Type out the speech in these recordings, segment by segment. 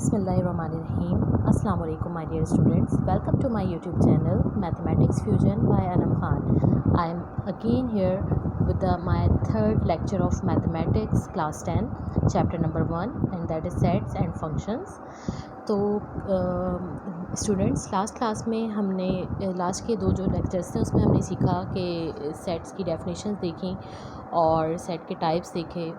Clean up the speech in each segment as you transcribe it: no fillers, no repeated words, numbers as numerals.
Bismillahirrahmanirrahim. Assalamu alaikum my dear students. Welcome to my YouTube channel Mathematics Fusion by Anam Khan. I am again here with my third lecture of Mathematics class 10 chapter number 1 and that is sets and functions. तो students last class में हमने last के दो जो lectures थे उसमें हमने सीखा कि सेट्स की डेफिनेशंस देखी और सेट के टाइप्स देखे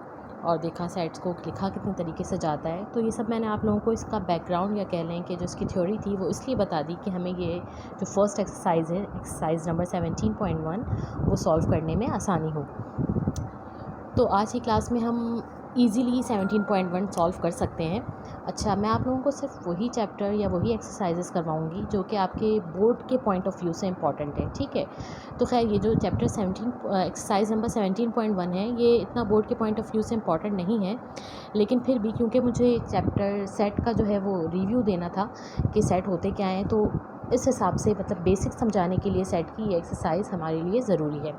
और देखा सेट्स को लिखा कितने तरीके से जाता है। तो ये सब मैंने आप लोगों को इसका बैकग्राउंड या कह लें कि जो इसकी थ्योरी थी वो इसलिए बता दी कि हमें ये जो फर्स्ट एक्सरसाइज है एक्सरसाइज नंबर 17.1 वो सॉल्व करने में आसानी हो। तो आज की क्लास में हम इजीली 17.1 सॉल्व कर सकते हैं। अच्छा, मैं आप लोगों को सिर्फ वही चैप्टर या वही एक्सरसाइजेस करवाऊंगी जो कि आपके बोर्ड के पॉइंट ऑफ व्यू से इम्पॉर्टेंट है, ठीक है। तो खैर ये जो चैप्टर 17 एक्सरसाइज नंबर 17.1 है ये इतना बोर्ड के पॉइंट ऑफ व्यू से इम्पॉर्टेंट नहीं है, लेकिन फिर भी क्योंकि मुझे चैप्टर सेट का जो है वो रिव्यू देना था कि सेट होते क्या हैं, तो इस हिसाब से मतलब बेसिक समझाने के लिए सेट की ये एक्सरसाइज हमारे लिए ज़रूरी है।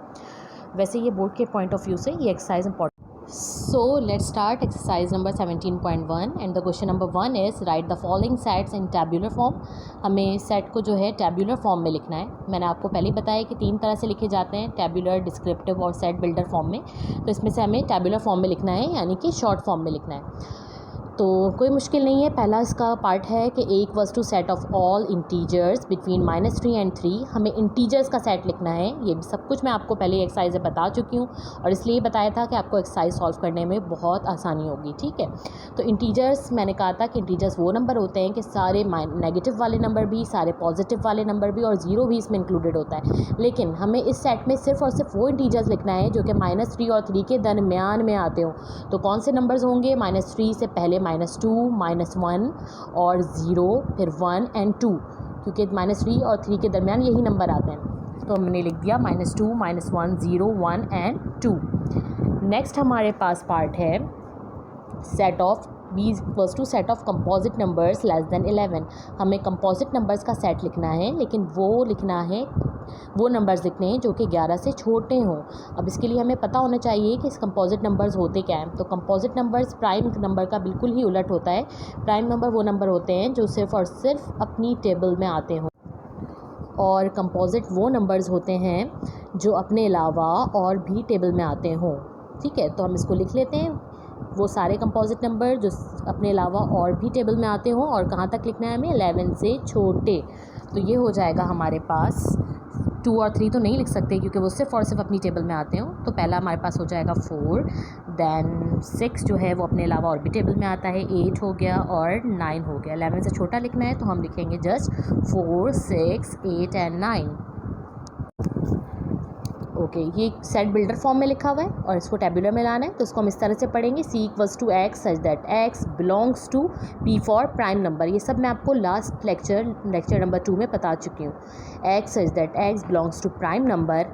वैसे ये बोर्ड के पॉइंट ऑफ व्यू से ये exercise important. So let's start exercise number 17.1 and the question number 1 is write the following sets in tabular form. हमें सेट को जो है टैब्यूलर फॉर्म में लिखना है। मैंने आपको पहले ही बताया कि 3 तरह से लिखे जाते हैं, टैब्यूलर, डिस्क्रिप्टिव और सेट बिल्डर फॉर्म में। तो इसमें से हमें टैब्यूलर फॉर्म में लिखना है, यानी कि शॉर्ट फॉर्म में लिखना है। तो कोई मुश्किल नहीं है। पहला इसका पार्ट है कि A equals to set of all integers between -3 and 3। हमें इंटीजर्स का सेट लिखना है। ये सब कुछ मैं आपको पहले एक्सरसाइज में बता चुकी हूँ और इसलिए बताया था कि आपको एक्सरसाइज सॉल्व करने में बहुत आसानी होगी, ठीक है। तो इंटीजर्स मैंने कहा था कि इंटीजर्स वो नंबर होते हैं कि सारे नेगेटिव वाले नंबर भी, सारे पॉजिटिव वाले नंबर भी और ज़ीरो भी इसमें इंक्लूडेड होता है। लेकिन हमें इस सेट में सिर्फ और सिर्फ वो इंटीजर्स लिखना है जो कि -3 और 3 के दरमियान में आते हों। तो कौन से नंबर्स होंगे? -3 से पहले -2, -1 और 0, फिर 1 and 2, क्योंकि -3 और 3 के दरमियान यही नंबर आते हैं। तो हमने लिख दिया -2, -1, 0, 1 and 2। नेक्स्ट हमारे पास पार्ट है set of B equals to set of composite numbers less than 11। हमें कंपोजिट नंबर्स का सेट लिखना है, लेकिन वो नंबर्स लिखने हैं जो कि 11 से छोटे हों। अब इसके लिए हमें पता होना चाहिए कि इस कंपोजिट नंबर्स होते क्या हैं। तो कंपोजिट नंबर्स प्राइम नंबर का बिल्कुल ही उलट होता है। प्राइम नंबर वो नंबर होते हैं जो सिर्फ़ और सिर्फ अपनी टेबल में आते हों, और कंपोजिट वो नंबर्स होते हैं जो अपने अलावा और भी टेबल में आते हों, ठीक है। तो हम इसको लिख लेते हैं, वो सारे कंपोजिट नंबर जो अपने अलावा और भी टेबल में आते हों। और कहाँ तक लिखना है हमें? 11 से छोटे। तो ये हो जाएगा हमारे पास 2 और 3 तो नहीं लिख सकते क्योंकि वो सिर्फ और सिर्फ अपनी टेबल में आते हों। तो पहला हमारे पास हो जाएगा 4, दैन 6 जो है वो अपने अलावा और भी टेबल में आता है, 8 हो गया और 9 हो गया। 11 से छोटा लिखना है तो हम लिखेंगे जस्ट 4, 6, 8 and 9। ओके, ये सेट बिल्डर फॉर्म में लिखा हुआ है और इसको टैब्यूलर में लाना है। तो इसको हम इस तरह से पढ़ेंगे, C equals to X such that X belongs to P for prime number. ये सब मैं आपको लास्ट लेक्चर नंबर 2 में बता चुकी हूँ। X such that X belongs to prime number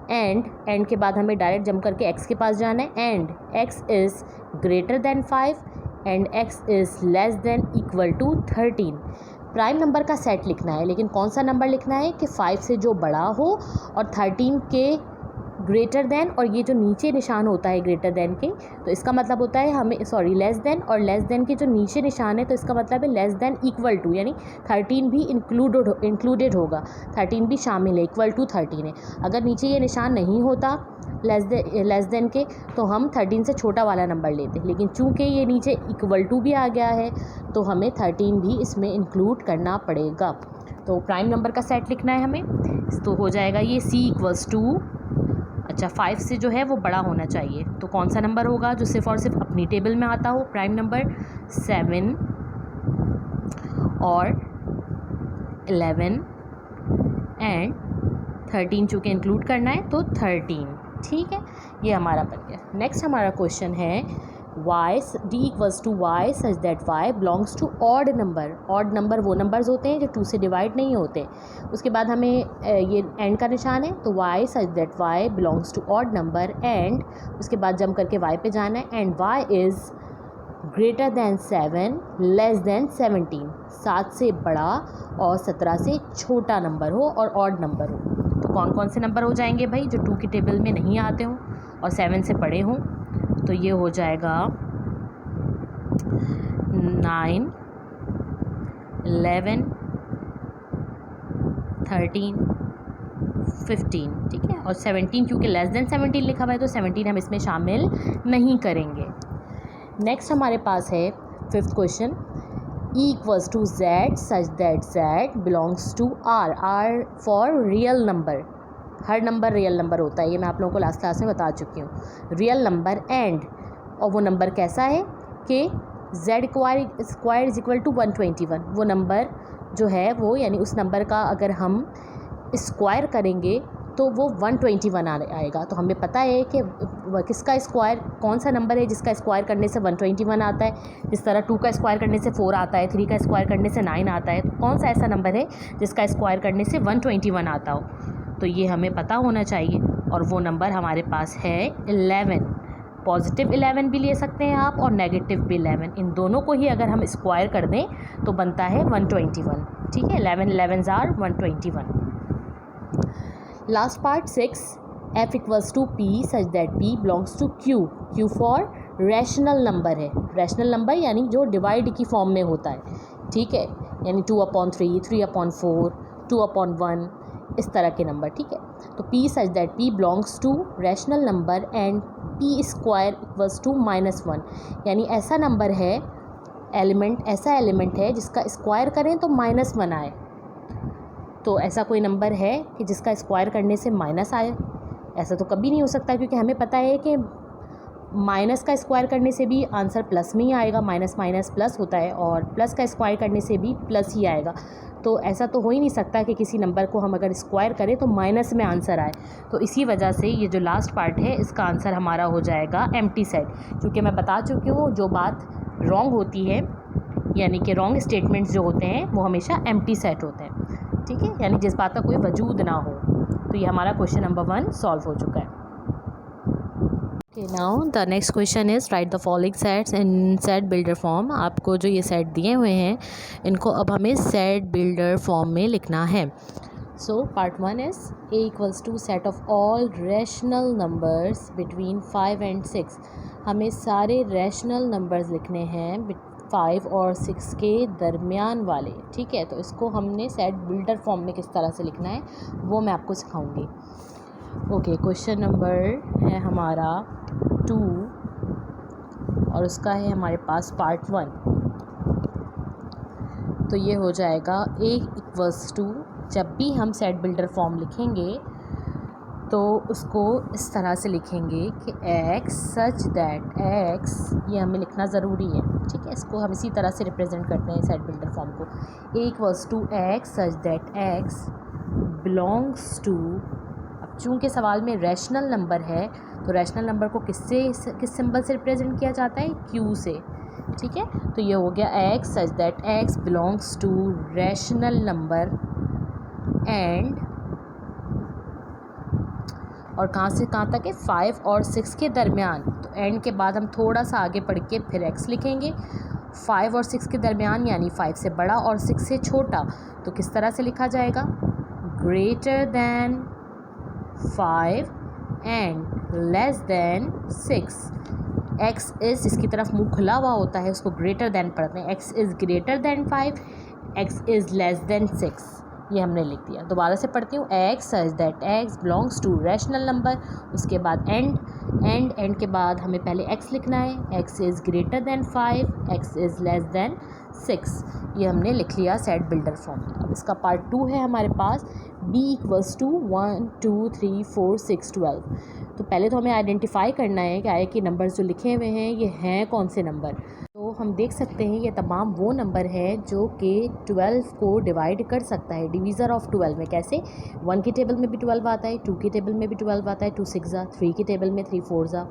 and के बाद हमें डायरेक्ट जंप करके X के पास जाना है। And X is greater than 5 and X is less than equal to 13। Prime number का सेट लिखना है, लेकिन कौन सा नंबर लिखना है कि 5 से जो बड़ा हो और 13 के ग्रेटर देन, और ये जो नीचे निशान होता है ग्रेटर देन के, तो इसका मतलब होता है हमें लेस देन, और लेस देन के जो नीचे निशान है तो इसका मतलब है लेस देन इक्वल टू, यानी 13 भी इंक्लूडेड होगा, 13 भी शामिल है, इक्वल टू 13 है। अगर नीचे ये निशान नहीं होता लेस देन के तो हम 13 से छोटा वाला नंबर लेते, लेकिन चूंकि ये नीचे इक्वल टू भी आ गया है तो हमें 13 भी इसमें इंक्लूड करना पड़ेगा। तो प्राइम नंबर का सेट लिखना है हमें, तो हो जाएगा ये C इक्वल्स टू, अच्छा 5 से जो है वो बड़ा होना चाहिए। तो कौन सा नंबर होगा जो सिर्फ और सिर्फ अपनी टेबल में आता हो? प्राइम नंबर 7 और 11 एंड 13, चूँकि इंक्लूड करना है तो 13, ठीक है। ये हमारा बन गया। नेक्स्ट हमारा क्वेश्चन है D equals to Y such that Y belongs to odd number. Odd number वो नंबर्स होते हैं जो 2 से डिवाइड नहीं होते। उसके बाद हमें ये एंड का निशान है, तो Y such that Y belongs to odd number and उसके बाद जंप करके Y पे जाना है। And Y is greater than 7 less than 17। 7 से बड़ा और 17 से छोटा नंबर हो और ऑड नंबर हो। तो कौन कौन से नंबर हो जाएंगे भाई जो 2 की टेबल में नहीं आते हों और 7 से बड़े हों? तो ये हो जाएगा 9, 11, 13, 15, ठीक है। और 17 क्योंकि लेस देन 17 लिखा हुआ है तो 17 हम इसमें शामिल नहीं करेंगे। नेक्स्ट हमारे पास है 5th question, E equals to Z such that Z belongs to R, R for real number। Her number real number होता है, ये मैं आप लोगों को लास्ट क्लास में बता चुकी हूँ। रियल नंबर एंड, और वो नंबर कैसा है कि Z square is equal to 121। वो नंबर जो है वो, यानी उस नंबर का अगर हम स्क्वायर करेंगे तो वो 121 आएगा। तो हमें पता है कि किसका स्क्वायर, कौन सा नंबर है जिसका स्क्वायर करने से 121 आता है। जिस तरह 2 का स्क्वायर करने से 4 आता है, 3 का स्क्वायर करने से 9 आता है, तो कौन सा ऐसा नंबर है जिसका स्क्वायर करने से 121 आता हो, तो ये हमें पता होना चाहिए। और वो नंबर हमारे पास है 11। पॉजिटिव 11 भी ले सकते हैं आप और नेगेटिव भी 11, इन दोनों को ही अगर हम स्क्वायर कर दें तो बनता है 121, ठीक है। 11 11s are 121। Last part 6, F equals to P such that P belongs to Q। Q for rational number है, रैशनल नंबर यानी जो डिवाइड की फॉर्म में होता है, ठीक है। यानी 2/3, 3/4, 2/1, इस तरह के नंबर, ठीक है। तो P such that P belongs to rational number and P square equals to -1, यानी ऐसा नंबर है, ऐसा एलिमेंट है जिसका स्क्वायर करें तो -1 आए। तो ऐसा कोई नंबर है कि जिसका स्क्वायर करने से माइनस आए? ऐसा तो कभी नहीं हो सकता, क्योंकि हमें पता है कि माइनस का स्क्वायर करने से भी आंसर प्लस में ही आएगा। माइनस माइनस प्लस होता है और प्लस का स्क्वायर करने से भी प्लस ही आएगा। तो ऐसा तो हो ही नहीं सकता कि किसी नंबर को हम अगर स्क्वायर करें तो माइनस में आंसर आए। तो इसी वजह से ये जो लास्ट पार्ट है इसका आंसर हमारा हो जाएगा एम्प्टी सेट, क्योंकि मैं बता चुकी हूँ जो बात रॉन्ग होती है, यानी कि रॉन्ग स्टेटमेंट्स जो होते हैं वो हमेशा एम्प्टी सेट होते हैं, ठीक है, यानी जिस बात का कोई वजूद ना हो। तो ये हमारा क्वेश्चन नंबर 1 सॉल्व हो चुका है। Okay, now the next question is right the following sets in set builder form. आपको जो ये सेट दिए हुए हैं इनको अब हमें सेट बिल्डर फॉर्म में लिखना है। So part 1 is A equals to set of all rational numbers between 5 and 6। हमें सारे रैशनल नंबर्स लिखने हैं 5 और 6 के दरमियान वाले, ठीक है। तो इसको हमने सेट बिल्डर फॉर्म में किस तरह से लिखना है वो मैं आपको सिखाऊंगी। ओके, क्वेश्चन नंबर है हमारा 2 और उसका है हमारे पास पार्ट 1। तो ये हो जाएगा A इक्वल्स टू, जब भी हम सेट बिल्डर फॉर्म लिखेंगे तो उसको इस तरह से लिखेंगे कि x सच दैट x, ये हमें लिखना ज़रूरी है, ठीक है। इसको हम इसी तरह से रिप्रेजेंट करते हैं सेट बिल्डर फॉर्म को। A equals to x such that x belongs to, अब चूँकि सवाल में रैशनल नंबर है तो रैशनल नंबर को किस सिंबल से रिप्रेजेंट किया जाता है? Q से, ठीक है। तो ये हो गया x such that x belongs to rational number and, और कहाँ से कहाँ तक है? 5 और 6 के दरमियान। तो एंड के बाद हम थोड़ा सा आगे पढ़ के फिर x लिखेंगे। 5 और 6 के दरमियान यानी 5 से बड़ा और 6 से छोटा, तो किस तरह से लिखा जाएगा? Greater than 5 and less than 6। x is, इसकी तरफ मुंह खुला हुआ होता है, उसको ग्रेटर दैन पढ़ते हैं। x is greater than 5, x is less then 6, ये हमने लिख दिया। दोबारा से पढ़ती हूँ, x such that x belongs to rational number, उसके बाद एंड के बाद हमें पहले x लिखना है। x is greater than 5, x is less then 6, ये हमने लिख लिया सेट बिल्डर फॉर्म में। अब इसका पार्ट 2 है हमारे पास b इक्वल्स टू 1 2 3 4 6 12। तो पहले तो हमें आइडेंटिफाई करना है कि आए कि नंबर्स जो लिखे हुए हैं ये हैं कौन से नंबर। तो हम देख सकते हैं ये तमाम वो नंबर है जो कि 12 को डिवाइड कर सकता है, डिवीज़र ऑफ 12 में। कैसे? 1 की टेबल में भी 12 आता है, 2 की टेबल में भी 12 आता है, 2 6 ज़ा, 3 की टेबल में 3 4 ज़ा,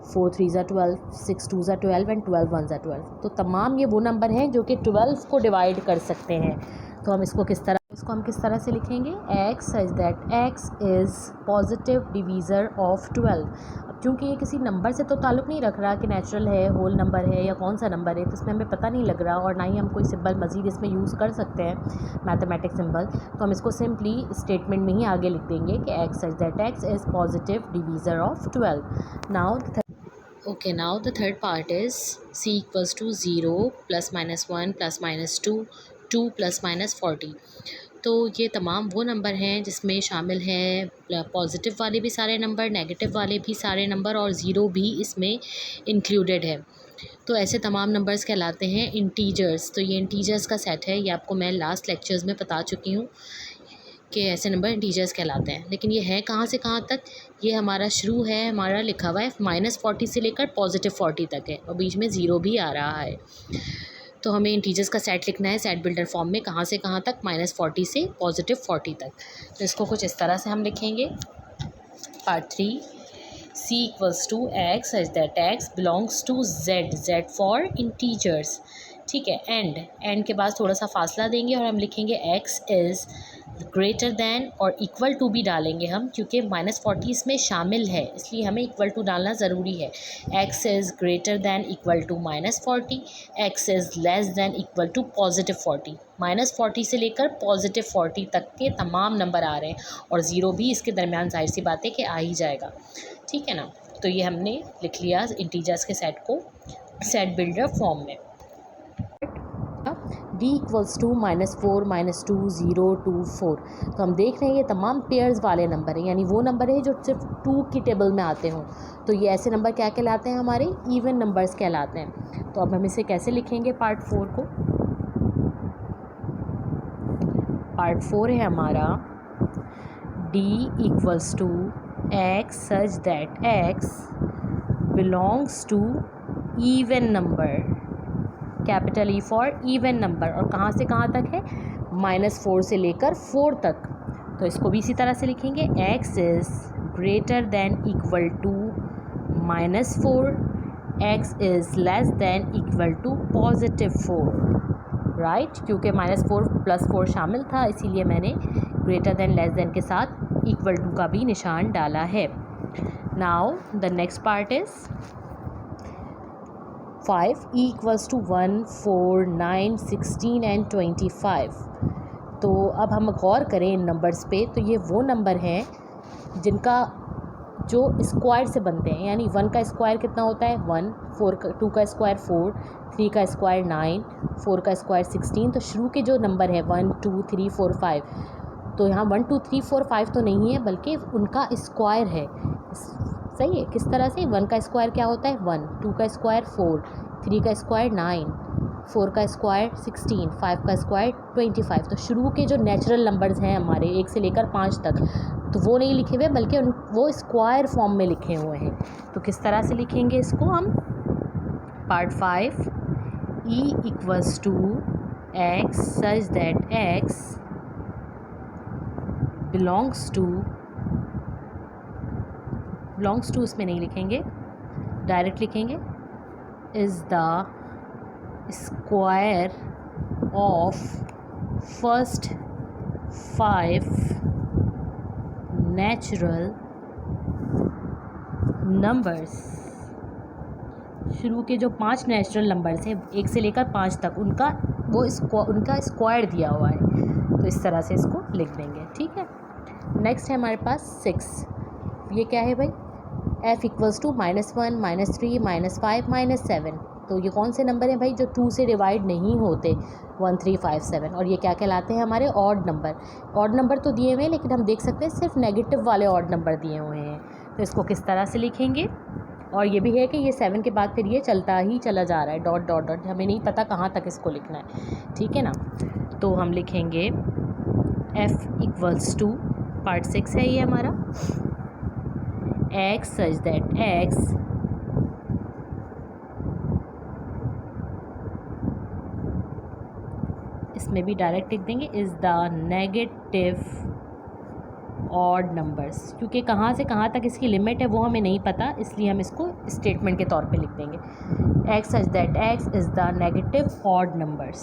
4 3 ज़ा 12, 6 2 ज़ा 12 एंड 12 1 ज़ा 12। तो तमाम ये वो नंबर हैं जो कि 12 को डिवाइड कर सकते हैं। तो हम इसको किस तरह से लिखेंगे? x such that x is positive divisor of 12। अब क्योंकि ये किसी नंबर से तो ताल्लुक़ नहीं रख रहा कि नेचुरल है, होल नंबर है या कौन सा नंबर है, तो इसमें हमें पता नहीं लग रहा और ना ही हम कोई सिंबल मज़ीद इसमें यूज़ कर सकते हैं मैथमेटिक सिंबल। तो हम इसको सिंपली स्टेटमेंट में ही आगे लिख देंगे कि x such that x is positive divisor of 12। Now the third part is c equals to 0 ± 1 ± 2 2 ± 40। तो ये तमाम वो नंबर हैं जिसमें शामिल हैं पॉजिटिव वाले भी सारे नंबर, नेगेटिव वाले भी सारे नंबर और ज़ीरो भी इसमें इंक्लूडेड है। तो ऐसे तमाम नंबर्स कहलाते हैं इंटीजर्स। तो ये इंटीजर्स का सेट है, ये आपको मैं लास्ट लेक्चर्स में बता चुकी हूँ कि ऐसे नंबर इंटीजर्स कहलाते हैं। लेकिन ये है कहाँ से कहाँ तक, ये हमारा शुरू है, हमारा लिखा हुआ है -40 से लेकर +40 तक है और बीच में ज़ीरो भी आ रहा है। तो हमें इंटीजर्स का सेट लिखना है सेट बिल्डर फॉर्म में, कहाँ से कहाँ तक, -40 से +40 तक। तो इसको कुछ इस तरह से हम लिखेंगे। Part 3, C = x such that x belongs to z, z for integers। ठीक है, एंड के बाद थोड़ा सा फासला देंगे और हम लिखेंगे x इज़ ग्रेटर दैन और इक्वल टू भी डालेंगे हम, क्योंकि -40 इसमें शामिल है इसलिए हमें इक्वल टू डालना ज़रूरी है। x is greater than equal to -40, x is less than equal to +40। -40 से लेकर +40 तक के तमाम नंबर आ रहे हैं और ज़ीरो भी इसके दरमियान, जाहिर सी बात है कि आ ही जाएगा। ठीक है ना। तो ये हमने लिख लिया इंटीजर्स के सेट को सेट बिल्डर फॉर्म में। D = -4, -2, 0, 2, 4। तो हम देख रहे हैं ये तमाम पेयर्स वाले नंबर हैं, यानी वो नंबर है जो सिर्फ 2 की टेबल में आते हों। तो ये ऐसे नंबर क्या कहलाते हैं, हमारे इवन नंबर्स कहलाते हैं। तो अब हम इसे कैसे लिखेंगे पार्ट 4 को। पार्ट 4 है हमारा D = x such that x belongs to even number, capital E for even number, और कहाँ से कहाँ तक है, -4 से लेकर 4 तक। तो इसको भी इसी तरह से लिखेंगे, x is greater than equal to -4, x is less than equal to +4, right, क्योंकि -4 + 4 शामिल था इसीलिए मैंने ग्रेटर दैन लेस दैन के साथ इक्वल टू का भी निशान डाला है। Now the next part is 5, E = 1, 4, 9, 16 and 25। तो अब हम गौर करें इन नंबर्स पे, तो ये वो नंबर हैं जिनका जो स्क्वायर से बनते हैं, यानी 1 का स्क्वायर कितना होता है 1, 2 का स्क्वायर 4, 3 का स्क्वायर 9, 4 का स्क्वायर 16। तो शुरू के जो नंबर है 1, 2, 3, 4, 5, तो यहाँ 1, 2, 3, 4, 5 तो नहीं है बल्कि उनका स्क्वायर है। सही है, किस तरह से, 1 का स्क्वायर क्या होता है 1, 2 का स्क्वायर 4, 3 का स्क्वायर 9, 4 का स्क्वायर 16, 5 का स्क्वायर 25। तो शुरू के जो नेचुरल नंबर्स हैं हमारे 1 से लेकर 5 तक, तो वो नहीं लिखे हुए बल्कि वो स्क्वायर फॉर्म में लिखे हुए हैं। तो किस तरह से लिखेंगे इसको हम। Part 5, E = x such that x belongs to इसमें नहीं लिखेंगे, डायरेक्ट लिखेंगे is the square of first 5 natural numbers। शुरू के जो 5 नेचुरल नंबर्स हैं 1 से लेकर 5 तक, उनका स्क्वायर दिया हुआ है। तो इस तरह से इसको लिख देंगे। ठीक है, नेक्स्ट है हमारे पास 6। ये क्या है भाई, f = -1, -3, -5, -7। तो ये कौन से नंबर हैं भाई, जो 2 से डिवाइड नहीं होते, 1, 3, 5, 7। और ये क्या कहलाते हैं, हमारे ऑड नंबर। ऑड नंबर तो दिए हुए हैं लेकिन हम देख सकते हैं सिर्फ नेगेटिव वाले ऑड नंबर दिए हुए हैं। तो इसको किस तरह से लिखेंगे, और ये भी है कि ये 7 के बाद फिर ये चलता ही चला जा रहा है, डॉट डॉट डॉट, हमें नहीं पता कहाँ तक इसको लिखना है। ठीक है ना। तो हम लिखेंगे f = पार्ट 6 है ये हमारा, x such that x इसमें भी डायरेक्ट लिख देंगे is the negative odd numbers, क्योंकि कहाँ से कहाँ तक इसकी लिमिट है वो हमें नहीं पता, इसलिए हम इसको स्टेटमेंट के तौर पे लिख देंगे, x such that x is the negative odd numbers.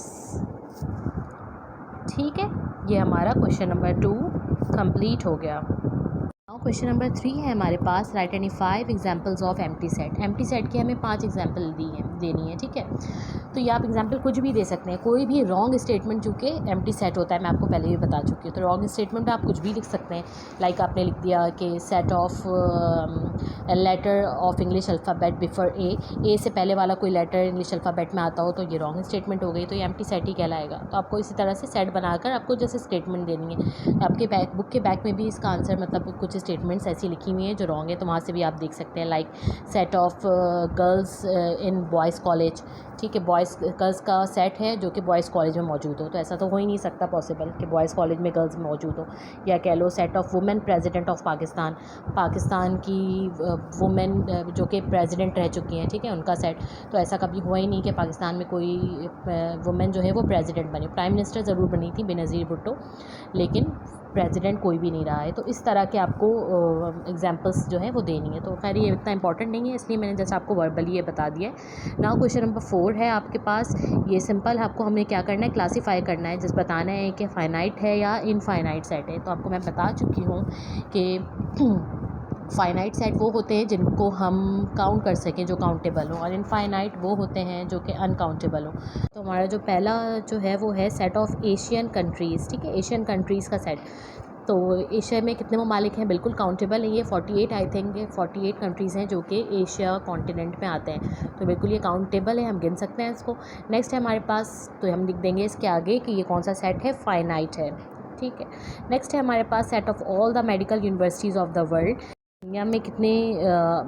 ठीक है, ये हमारा क्वेश्चन नंबर 2 कंप्लीट हो गया। क्वेश्चन नंबर 3 है हमारे पास, write any 5 examples of empty set. Empty set की हमें 5 एग्जाम्पल देनी है। ठीक है, तो ये आप एग्जांपल कुछ भी दे सकते हैं, कोई भी रॉन्ग स्टेटमेंट जो कि एम्प्टी सेट होता है, मैं आपको पहले भी बता चुकी हूँ। तो रॉन्ग स्टेटमेंट में आप कुछ भी लिख सकते हैं, लाइक आपने लिख दिया कि set of letter of English alphabet before A से पहले वाला कोई लेटर इंग्लिश अल्फ़ाबेट में आता हो तो ये रॉन्ग स्टेटमेंट हो गई, तो ये एम्प्टी सेट ही कहलाएगा। तो आपको इसी तरह से सेट बनाकर आपको जैसे स्टेटमेंट देनी है। आपके बुक के बैक में भी इसका आंसर मतलब कुछ स्टेटमेंट्स ऐसी लिखी हुई हैं जो रॉन्ग है, तो वहाँ से भी आप देख सकते हैं, like set of girls in boys college, ठीक है, बॉयज़ गर्ल्स का सेट है जो कि बॉयज़ कॉलेज में मौजूद हो, तो ऐसा तो हो ही नहीं सकता पॉसिबल कि बॉयज़ कॉलेज में गर्ल्स मौजूद हो। या कह लो set of women president of Pakistan, Pakistan की वुमेन जो कि प्रेसिडेंट रह चुकी हैं, ठीक है, उनका सेट। तो ऐसा कभी हुआ ही नहीं कि पाकिस्तान में कोई वुमेन जो है वो प्रेसिडेंट बनी। प्राइम मिनिस्टर ज़रूर बनी थी बेनज़ीर भुट्टो, लेकिन प्रेसिडेंट कोई भी नहीं रहा है। तो इस तरह के आपको एग्जांपल्स जो है वो देनी है। तो खैर ये इतना इंपॉर्टेंट नहीं है, इसलिए मैंने जैसे आपको वर्बली ये बता दिया है। नाउ क्वेश्चन नंबर 4 है आपके पास। ये सिंपल है, आपको हमें क्या करना है, क्लासीफाई करना है, जिस बताना है कि फ़ाइनाइट है या इनफाइनाइट सेट है। तो आपको मैं बता चुकी हूँ कि फ़ाइनाइट सेट वो होते हैं जिनको हम काउंट कर सकें, जो काउंटेबल हो, और इनफाइनाइट वो होते हैं जो कि अनकाउंटेबल हो। तो हमारा जो पहला जो है वो है सेट ऑफ एशियन कंट्रीज़, ठीक है, एशियन कंट्रीज़ का सेट। तो एशिया में कितने ममालिक हैं, बिल्कुल काउंटेबल है ये 48, आई थिंक ये 48 कंट्रीज़ हैं जो कि एशिया कॉन्टिनेंट में आते हैं, तो बिल्कुल ये काउंटेबल है, हम गिन सकते हैं इसको। नेक्स्ट है हमारे पास, तो हम लिख देंगे इसके आगे कि ये कौन सा सेट है, फाइनाइट है, ठीक है। नेक्स्ट है हमारे पास set of all the medical universities of the world. दुनिया में कितने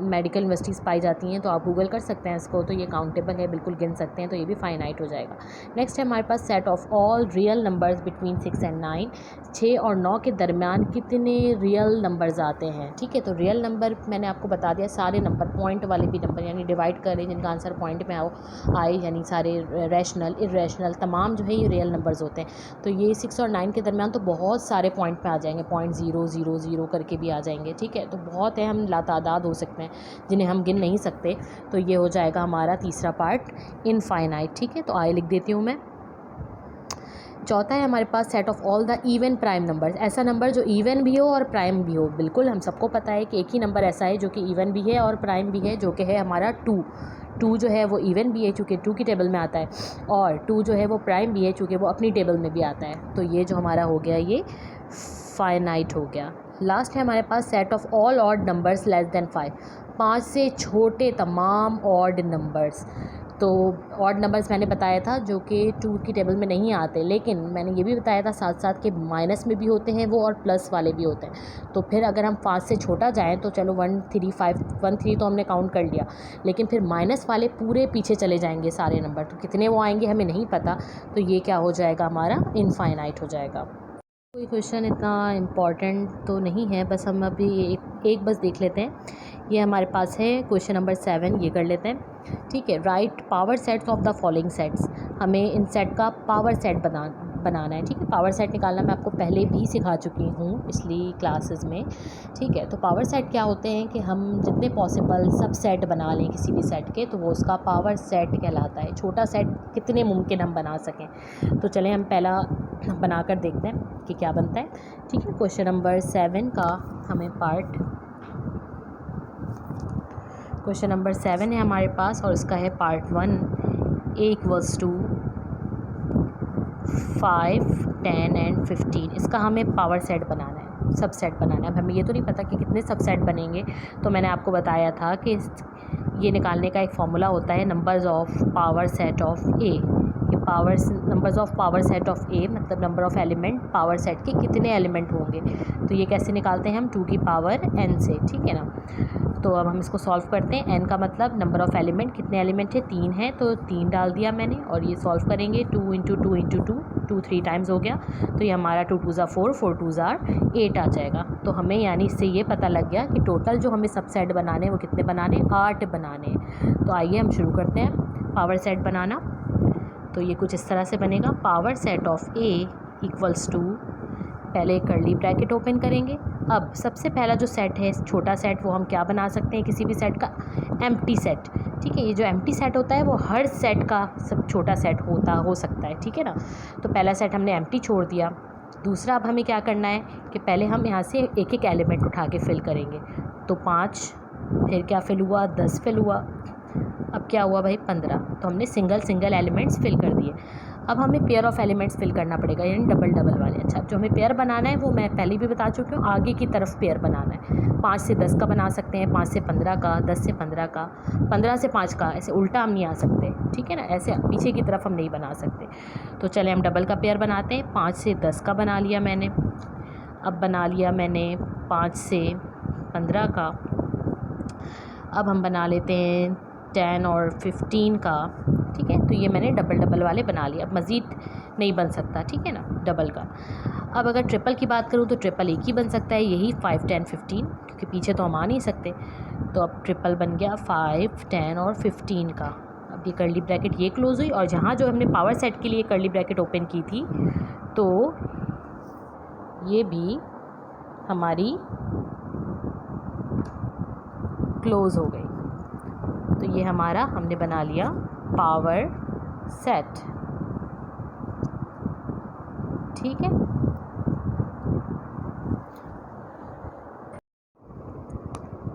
मेडिकल यूनिवर्सिटीज़ पाई जाती हैं, तो आप गूगल कर सकते हैं इसको, तो ये काउंटेबल है, बिल्कुल गिन सकते हैं, तो ये भी फाइनाइट हो जाएगा। नेक्स्ट है हमारे पास set of all real numbers between 6 and 9, 6 और 9 के दरमियान कितने रियल नंबर्स आते हैं, ठीक है। तो रियल नंबर मैंने आपको बता दिया, सारे नंबर, पॉइंट वाले भी नंबर, यानी डिवाइड करें जिनका आंसर पॉइंट में आए, यानी सारे रैशनल इर्रेशनल तमाम जो है ये रियल नंबर्स होते हैं। तो ये 6 और 9 के दरमियान तो बहुत सारे पॉइंट पे आ जाएंगे, 0.000 करके भी आ जाएंगे, ठीक है। तो बहुत है, हम लातादाद हो सकते हैं जिन्हें हम गिन नहीं सकते। तो ये हो जाएगा हमारा तीसरा पार्ट, इनफाइनाइट, ठीक है। तो आए लिख देती हूँ मैं। चौथा है हमारे पास set of all the even prime numbers, ऐसा नंबर जो इवन भी हो और प्राइम भी हो। बिल्कुल हम सबको पता है कि एक ही नंबर ऐसा है जो कि इवन भी है और प्राइम भी है, जो कि है हमारा 2 जो है वो इवन भी है चूँकि 2 की टेबल में आता है, और 2 जो है वो प्राइम भी है चूँकि वो अपनी टेबल में भी आता है। तो ये जो हमारा हो गया ये फाइनाइट हो गया। लास्ट है हमारे पास set of all odd numbers less than 5, 5 से छोटे तमाम ऑड नंबर्स। तो ऑड नंबर्स मैंने बताया था जो कि 2 की टेबल में नहीं आते, लेकिन मैंने ये भी बताया था साथ साथ कि माइनस में भी होते हैं वो और प्लस वाले भी होते हैं। तो फिर अगर हम 5 से छोटा जाएं तो चलो 1 3 5 1 3 तो हमने काउंट कर लिया, लेकिन फिर माइनस वाले पूरे पीछे चले जाएंगे सारे नंबर, तो कितने वो आएंगे हमें नहीं पता। तो ये क्या हो जाएगा, हमारा इनफाइनाइट हो जाएगा। कोई क्वेश्चन इतना इम्पॉर्टेंट तो नहीं है, बस हम अभी एक बस देख लेते हैं। ये हमारे पास है क्वेश्चन नंबर 7, ये कर लेते हैं, ठीक है। Right power sets of the following sets, हमें इन सेट का पावर सेट बनाना है, ठीक है। पावर सेट निकालना मैं आपको पहले भी सिखा चुकी हूँ पिछली क्लासेस में, ठीक है। तो पावर सेट क्या होते हैं कि हम जितने पॉसिबल सब सेट बना लें किसी भी सेट के, तो वो उसका पावर सेट कहलाता है। छोटा सेट कितने मुमकिन हम बना सकें। तो चलें हम पहला बनाकर देखते हैं कि क्या बनता है, ठीक है। क्वेश्चन नंबर 7 का हमें पार्ट, क्वेश्चन नंबर 7 है हमारे पास और इसका है पार्ट 1, a = 5 10 एंड 15। इसका हमें पावर सेट बनाना है, सब सेट बनाना है। अब हमें ये तो नहीं पता कि कितने सब सेट बनेंगे, तो मैंने आपको बताया था कि ये निकालने का एक फॉर्मूला होता है numbers of power set of A. Numbers of power set of A मतलब number of element power set के कितने एलिमेंट होंगे। तो ये कैसे निकालते हैं हम, 2 की पावर n से, ठीक है ना। तो अब हम इसको सॉल्व करते हैं। n का मतलब नंबर ऑफ़ एलिमेंट, कितने एलिमेंट है, 3 है, तो 3 डाल दिया मैंने, और ये सॉल्व करेंगे 2 × 2 × 2, 2 3 टाइम्स हो गया, तो ये हमारा 2 2 4, 4 2 8 आ जाएगा। तो हमें यानी इससे ये पता लग गया कि टोटल जो हमें सब सेट बनाने हैं वो कितने बनाने, 8 बनाने हैं। तो आइए हम शुरू करते हैं पावर सेट बनाना। तो ये कुछ इस तरह से बनेगा, power set of A equals to, पहले कर्ली ब्रैकेट ओपन करेंगे। अब सबसे पहला जो सेट है छोटा सेट, वो हम क्या बना सकते हैं, किसी भी सेट का एम्प्टी सेट, ठीक है। ये जो एम्प्टी सेट होता है वो हर सेट का सब छोटा सेट हो सकता है, ठीक है ना। तो पहला सेट हमने एम्प्टी छोड़ दिया। दूसरा अब हमें क्या करना है कि पहले हम यहाँ से एक एक एलिमेंट उठा के फिल करेंगे। तो 5, फिर क्या फिल हुआ, 10 फिल हुआ, अब क्या हुआ भाई 15, तो हमने सिंगल सिंगल एलिमेंट्स फिल कर दिए। अब हमें पेयर ऑफ एलिमेंट्स फिल करना पड़ेगा, यानी डबल डबल वाले। अच्छा, जो हमें पेयर बनाना है वो मैं पहले भी बता चुकी हूँ, आगे की तरफ पेयर बनाना है। 5 से 10 का बना सकते हैं, 5 से 15 का, 10 से 15 का, 15 से 5 का, ऐसे उल्टा हम नहीं आ सकते, ठीक है ना, ऐसे पीछे की तरफ हम नहीं बना सकते। तो चले हम डबल का पेयर बनाते हैं। 5 से 10 का बना लिया मैंने। अब बना लिया मैंने 5 से 15 का। अब हम बना लेते हैं 10 और 15 का, ठीक है। तो ये मैंने डबल डबल वाले बना लिया, अब मज़ीद नहीं बन सकता, ठीक है ना, डबल का। अब अगर ट्रिपल की बात करूँ तो ट्रिपल एक ही बन सकता है, यही 5, 10, 15, क्योंकि पीछे तो हम आ नहीं सकते। तो अब ट्रिपल बन गया 5, 10 और 15 का। अब ये कर्ली ब्रैकेट ये क्लोज़ हुई, और जहाँ जो हमने पावर सेट के लिए कर्ली ब्रैकेट ओपन की थी, तो ये भी हमारी क्लोज़ हो गई। तो ये हमारा हमने बना लिया पावर सेट, ठीक है।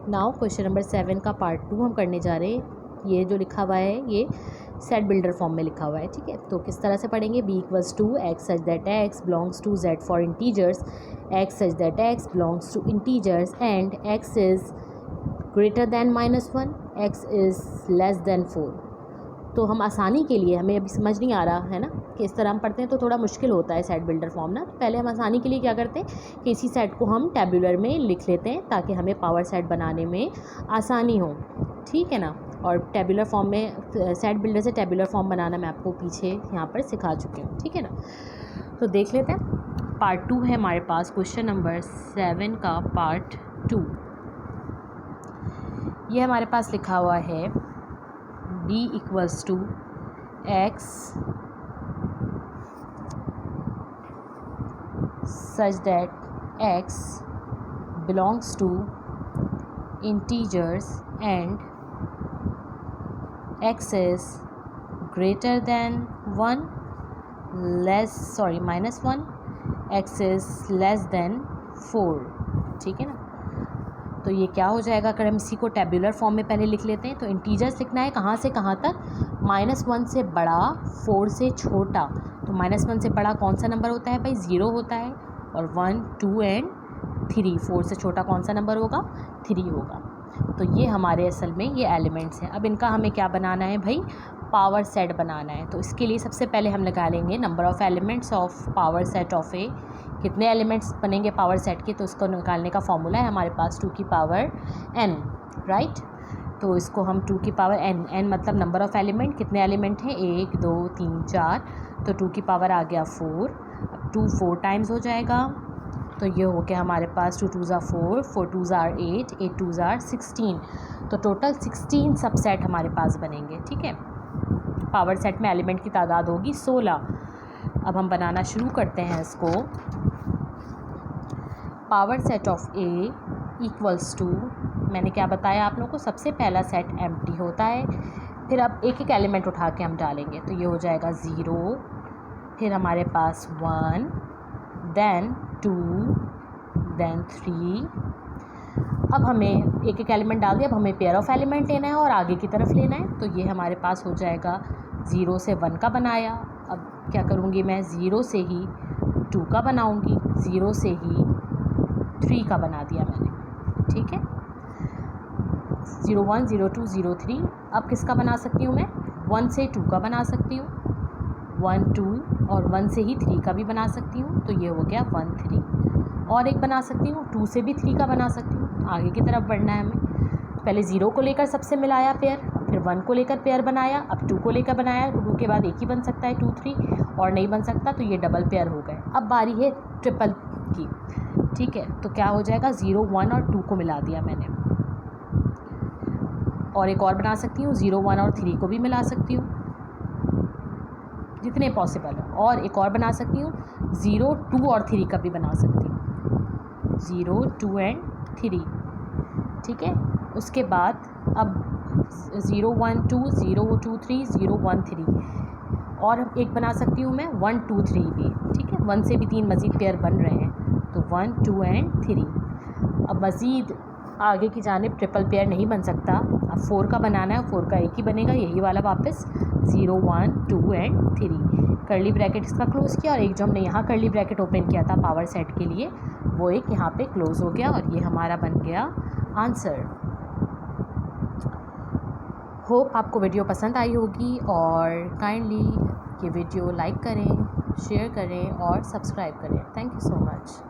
नाउ क्वेश्चन नंबर 7 का पार्ट 2 हम करने जा रहे हैं। ये जो लिखा हुआ है ये सेट बिल्डर फॉर्म में लिखा हुआ है, ठीक है। तो किस तरह से पढ़ेंगे, b equals to x such that x belongs to z for integers, x such that x belongs to integers and x is greater than -1, x is less than 4। तो हम आसानी के लिए, हमें अभी समझ नहीं आ रहा है ना कि इस तरह हम पढ़ते हैं तो थोड़ा मुश्किल होता है सेट बिल्डर फॉर्म ना। पहले हम आसानी के लिए क्या करते हैं कि इसी सेट को हम टेबुलर में लिख लेते हैं ताकि हमें पावर सेट बनाने में आसानी हो, ठीक है ना। और टेबुलर फॉर्म में, सेट बिल्डर से टेबुलर फॉर्म बनाना मैं आपको पीछे यहाँ पर सिखा चुकी हूँ, ठीक है ना। तो देख लेते हैं, पार्ट 2 है हमारे पास, क्वेश्चन नंबर 7 का पार्ट 2। ये हमारे पास लिखा हुआ है b equals to x such that x belongs to integers and x is greater than -1, x is less than 4, ठीक है ना। तो ये क्या हो जाएगा, अगर हम इसी को टेबुलर फॉर्म में पहले लिख लेते हैं तो इंटीजर्स लिखना है कहाँ से कहाँ तक, -1 से बड़ा, 4 से छोटा। तो -1 से बड़ा कौन सा नंबर होता है भाई, 0 होता है, और 1, 2 एंड 3, 4 से छोटा कौन सा नंबर होगा, 3 होगा। तो ये हमारे असल में ये एलिमेंट्स हैं। अब इनका हमें क्या बनाना है भाई, पावर सेट बनाना है। तो इसके लिए सबसे पहले हम निकालेंगे number of elements of power set of A. कितने एलिमेंट्स बनेंगे पावर सेट के, तो इसको निकालने का फॉर्मूला है हमारे पास 2 की पावर n, राइट। तो इसको हम 2 की पावर n मतलब नंबर ऑफ़ एलिमेंट, कितने एलिमेंट हैं, 1, 2, 3, 4, तो 2 की पावर आ गया 4। अब 2 4 टाइम्स हो जाएगा, तो ये हो गया हमारे पास 2 2 4, 4 2 8, 8 2 16। तो टोटल 16 सबसेट हमारे पास बनेंगे, ठीक है। पावर सेट में एलिमेंट की तादाद होगी 16। अब हम बनाना शुरू करते हैं इसको। Power set of A equals to, मैंने क्या बताया आप लोगों को, सबसे पहला सेट एम्प्टी होता है, फिर अब एक एक एलिमेंट उठा के हम डालेंगे। तो ये हो जाएगा 0, फिर हमारे पास 1, देन 2, देन 3। अब हमें एक एक एलिमेंट डाल दिया, अब हमें पेयर ऑफ एलिमेंट लेना है और आगे की तरफ लेना है। तो ये हमारे पास हो जाएगा 0 से 1 का बनाया। अब क्या करूँगी मैं, 0 से ही 2 का बनाऊँगी, 0 से ही 3 का बना दिया मैंने, ठीक है। 0 1 0 2 0 3। अब किसका बना सकती हूँ मैं, 1 से 2 का बना सकती हूँ, 1 2, और 1 से ही 3 का भी बना सकती हूँ। तो ये हो गया 1 3। और एक बना सकती हूँ, 2 से भी 3 का बना सकती हूँ। आगे की तरफ बढ़ना है हमें, पहले 0 को लेकर सबसे मिलाया पेयर, फिर 1 को लेकर पेयर बनाया, अब 2 को लेकर बनाया। 2 के बाद एक ही बन सकता है 2 3, और नहीं बन सकता, तो ये डबल पेयर हो गए। अब बारी है ट्रिपल की, ठीक है। तो क्या हो जाएगा, 0 1 और 2 को मिला दिया मैंने, और एक और बना सकती हूँ, 0 1 और 3 को भी मिला सकती हूँ जितने पॉसिबल है, और एक और बना सकती हूँ, 0 2 और 3 का भी बना सकती हूँ, 0 2 एंड 3, ठीक है। उसके बाद अब 0 1 2 0 2 3 0 1 3, और एक बना सकती हूँ मैं 1 2 3 भी, ठीक है। 1 से भी 3 मज़ीद पेयर बन रहे हैं, तो 1 2 एंड 3। अब मज़ीद आगे की जानिब ट्रिपल पेयर नहीं बन सकता, अब 4 का बनाना है, 4 का एक ही बनेगा, यही वाला वापस 0 1 2 एंड 3 कर्ली ब्रैकेट इसका क्लोज़ किया, और एक जो हमने यहाँ कर्ली ब्रैकेट ओपन किया था पावर सेट के लिए वो एक यहाँ पे क्लोज़ हो गया, और ये हमारा बन गया आंसर। होप आपको वीडियो पसंद आई होगी, और काइंडली ये वीडियो लाइक करें, शेयर करें और सब्सक्राइब करें। Thank you so much.